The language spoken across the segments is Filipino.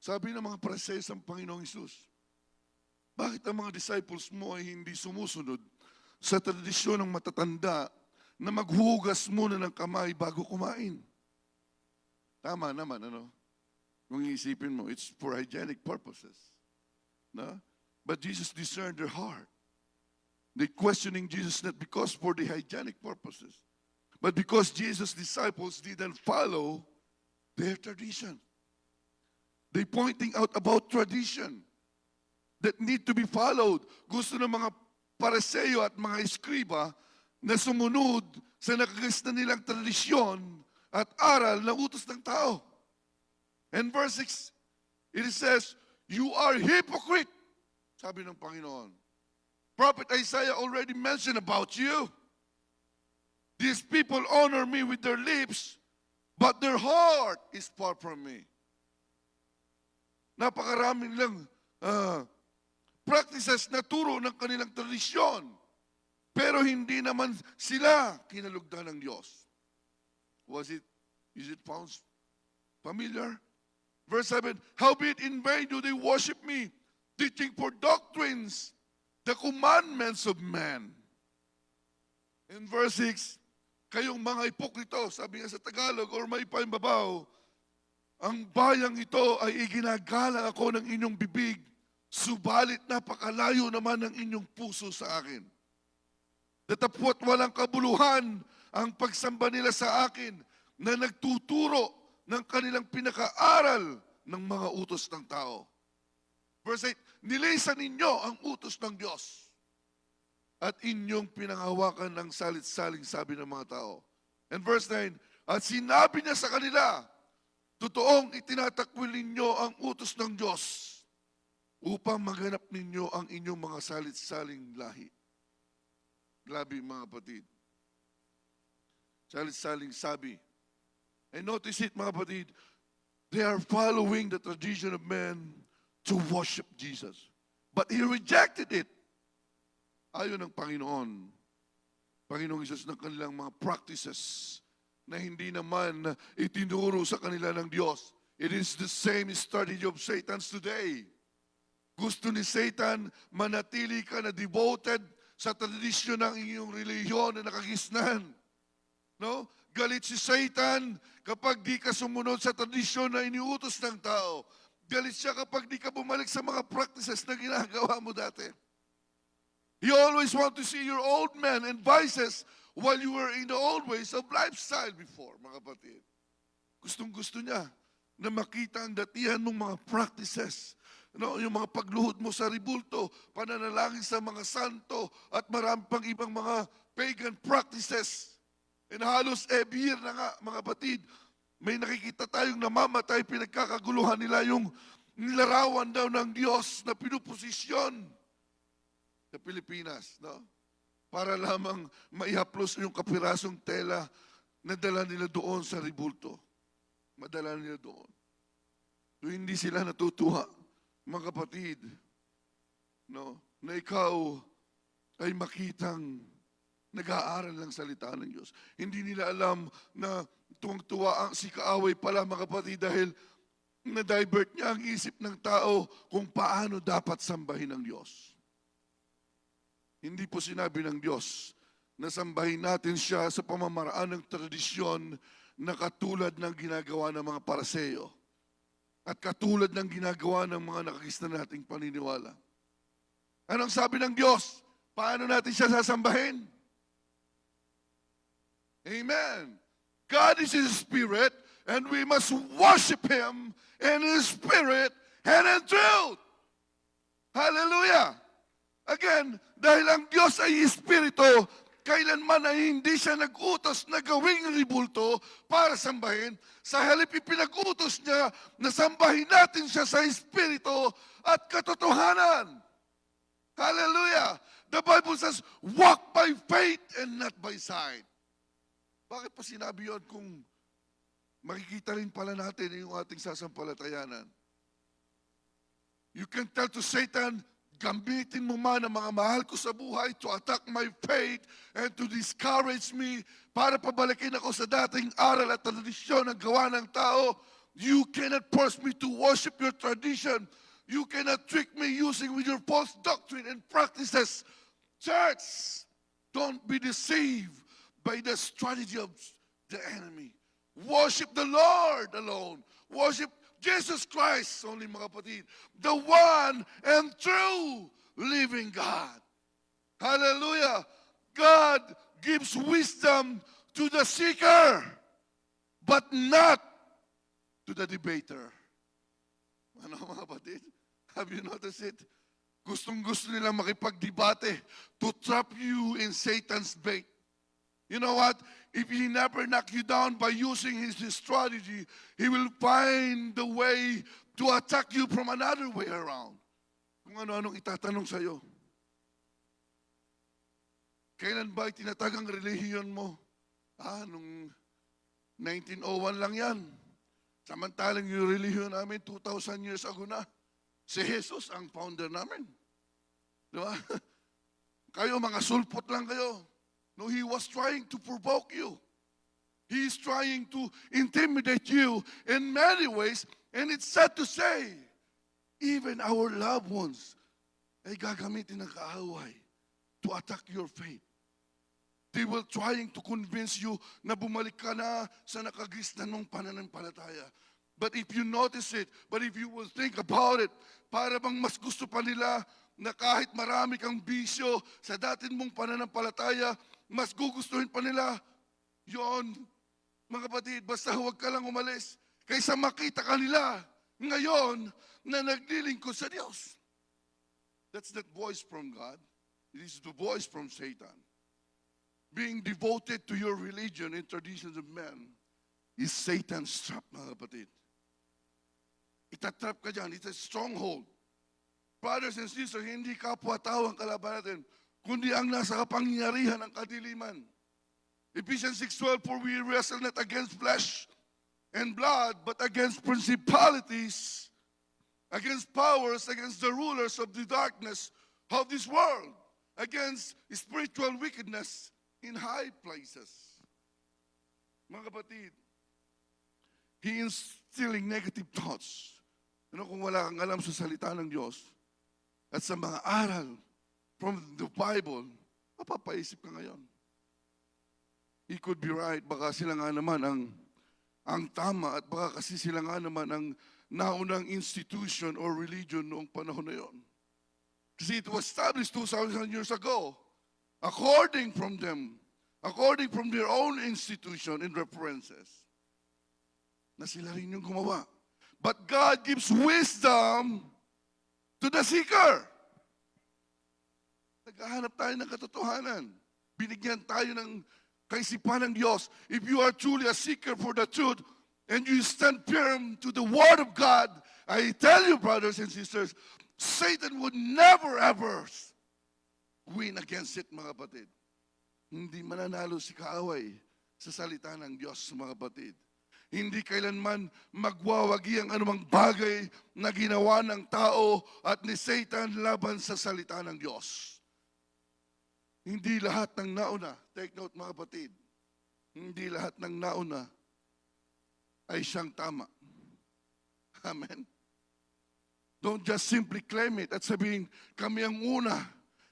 Sabi ng mga Pariseo sa Panginoong Hesus, bakit ang mga disciples mo ay hindi sumusunod sa tradisyon ng matatanda na maghugas muna ng kamay bago kumain? Tama naman, ano? Kung iisipin mo, it's for hygienic purposes. No? But Jesus discerned their heart. They questioning Jesus not because for the hygienic purposes, but because Jesus' disciples didn't follow their tradition. They pointing out about tradition that need to be followed. Gusto ng mga Pariseo at mga Eskriba na sumunod sa nakagasta nilang tradisyon at aral ng utos ng tao. And verse 6, it says, you are hypocrite, sabi ng Panginoon. Prophet Isaiah already mentioned about you. These people honor me with their lips, but their heart is far from me. Napakaraming lang practices na turo ng kanilang tradisyon, pero hindi naman sila kinalugdan ng Diyos. Is it found familiar? Verse 7, howbeit in vain do they worship me, teaching for doctrines the commandments of man. In verse 6, kayong mga hipokrito, sabi nga sa Tagalog, or may paimbabaw, ang bayang ito ay iginagalang ako ng inyong bibig, subalit napakalayo naman ng inyong puso sa akin. Datapwat walang kabuluhan ang pagsamba nila sa akin na nagtuturo ng kanilang pinakaaral ng mga utos ng tao. Verse 8, nilisan ninyo ang utos ng Diyos at inyong pinanghawakan ng salit-saling sabi ng mga tao. And verse 9, at sinabi niya sa kanila, totoong itinatakwil ninyo ang utos ng Diyos upang maganap ninyo ang inyong mga salit-saling lahi. Grabe mga kapatid. Salit-saling sabi. And notice it mga kapatid, they are following the tradition of men to worship Jesus. But he rejected it. Ayon ng Panginoong Hesus ng kanilang mga practices na hindi naman itinuro sa kanila ng Diyos. It is the same strategy of Satan today. Gusto ni Satan manatili ka na devoted sa tradisyon ng iyong relihiyon na nakagisnan. No? Galit si Satan kapag di ka sumunod sa tradisyon na iniutos ng tao. Galit siya kapag di ka bumalik sa mga practices na ginagawa mo dati. He always want to see your old men and vices while you were in the old ways of lifestyle before, mga kapatid. Gustong-gusto niya na makita ang datihan mong mga practices. No, yung mga pagluhod mo sa ribulto, pananalangin sa mga santo, at marami pang ibang mga pagan practices. And halos every year na nga, mga kapatid, may nakikita tayong namamatay, pinagkakaguluhan nila yung nilarawan daw ng Diyos na pinuposisyon sa Pilipinas, no? Para lamang maihaplos yung kapirasong tela na dala nila doon sa ribulto. Madala nila doon. So, hindi sila natutuwa, mga kapatid, no? Na ikaw ay makitang nag-aaral ng salita ng Diyos. Hindi nila alam na tuwang-tuwa ang si kaaway pala, mga kapatid, dahil na-divert niya ang isip ng tao kung paano dapat sambahin ng Diyos. Hindi po sinabi ng Diyos na sambahin natin siya sa pamamaraan ng tradisyon na katulad ng ginagawa ng mga Pariseo at katulad ng ginagawa ng mga nakagisnan nating paniniwala. Anong sabi ng Diyos? Paano natin siya sasambahin? Amen. God is His Spirit, and we must worship Him in His Spirit and in truth. Hallelujah! Again, dahil ang Diyos ay Espiritu, kailanman ay hindi siya nag-utos na gawing ribulto para sambahin. Sa halip ipinag-utos niya na sambahin natin siya sa Espiritu at katotohanan. Hallelujah! The Bible says, walk by faith and not by sight. Bakit pa sinabi yun kung makikita rin pala natin yung ating sasampalatayanan? You can tell to Satan, gamitin mo man ang mga mahal ko sa buhay to attack my faith and to discourage me para pabalikin ako sa dating aral at tradisyon ng gawa ng tao. You cannot force me to worship your tradition. You cannot trick me using with your false doctrine and practices. Church, don't be deceived by the strategy of the enemy. Worship the Lord alone. Worship Jesus Christ only, mga kapatid. The one and true living God. Hallelujah. God gives wisdom to the seeker, but not to the debater. Ano mga kapatid? Have you noticed it? Gustong-gusto nilang makipagdebate to trap you in Satan's bait. You know what? If he never knock you down by using his strategy, he will find the way to attack you from another way around. Kung ano-anong itatanong sa'yo. Kailan ba itinatag ang relihiyon mo? Nung 1901 lang yan. Samantalang yung relihiyon namin 2,000 years ago na. Si Jesus ang founder namin. Di ba? Kayo, mga sulpot lang kayo. No, he was trying to provoke you. He is trying to intimidate you in many ways. And it's sad to say, even our loved ones ay gagamitin ng kaaway to attack your faith. They will trying to convince you na bumalik ka na sa nakagisnan mong pananampalataya. But if you notice it, but if you will think about it, para bang mas gusto pa nila na kahit marami kang bisyo sa dating mong pananampalataya, mas gugustuhin pa nila yon, mga kapatid, basta huwag ka lang umalis kaysa makita ka nila ngayon na naglilingkod sa Diyos. That's that voice from God. It is the voice from Satan. Being devoted to your religion and traditions of men is Satan's trap, mga kapatid. Itatrap ka dyan. It's a stronghold. Brothers and sisters, hindi kapwa-tao ang kalaban natin, kundi ang nasa kapangyarihan ng kadiliman. Ephesians 6:12, for we wrestle not against flesh and blood, but against principalities, against powers, against the rulers of the darkness of this world, against spiritual wickedness in high places. Mga kapatid, he instilling negative thoughts. Ano kung wala kang alam sa salita ng Diyos at sa mga aral from the Bible, mapapaisip ka ngayon. He could be right. Baka sila nga naman ang tama at baka kasi sila nga naman ang naunang institution or religion noong panahon na yon. Kasi it was established 2,000 years ago. According from their own institution and references, na sila rin yung gumawa. But God gives wisdom to the seeker. Naghahanap tayo ng katotohanan. Binigyan tayo ng kaisipan ng Diyos. If you are truly a seeker for the truth and you stand firm to the Word of God, I tell you, brothers and sisters, Satan would never ever win against it, mga kapatid. Hindi mananalo si kaaway sa salita ng Diyos, mga kapatid. Hindi kailanman magwawagi ang anumang bagay na ginawa ng tao at ni Satan laban sa salita ng Diyos. Hindi lahat ng nauna, take note mga kapatid, hindi lahat ng nauna ay siyang tama. Amen? Don't just simply claim it at sabihin, kami ang una,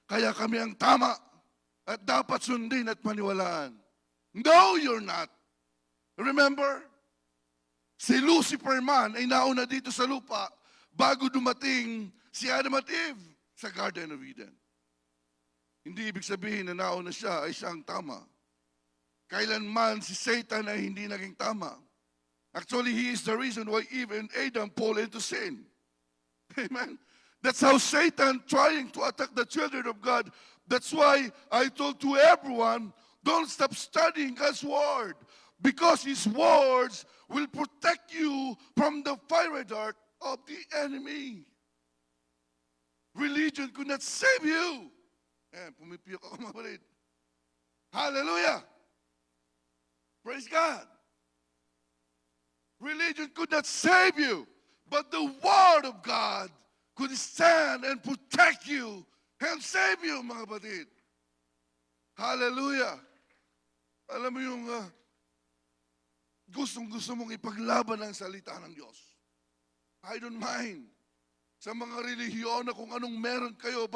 kaya kami ang tama at dapat sundin at paniwalaan. No, you're not. Remember, si Lucifer man ay nauna dito sa lupa bago dumating si Adam at Eve sa Garden of Eden. Hindi ibig sabihin na nauna siya ay siyang tama. Kailanman si Satan ay hindi naging tama. Actually, he is the reason why Eve and Adam fall into sin. Amen? That's how Satan trying to attack the children of God. That's why I told to everyone, don't stop studying God's word. Because his words will protect you from the fiery dart of the enemy. Religion could not save you. Pumipiyok ako mga kapatid. Hallelujah! Praise God! Religion could not save you, but the Word of God could stand and protect you and save you, mga kapatid. Hallelujah! Alam mo yung gustong-gusto mong ipaglaban ang salita ng Diyos. I don't mind. Sa mga relihiyon na kung anong meron kayo,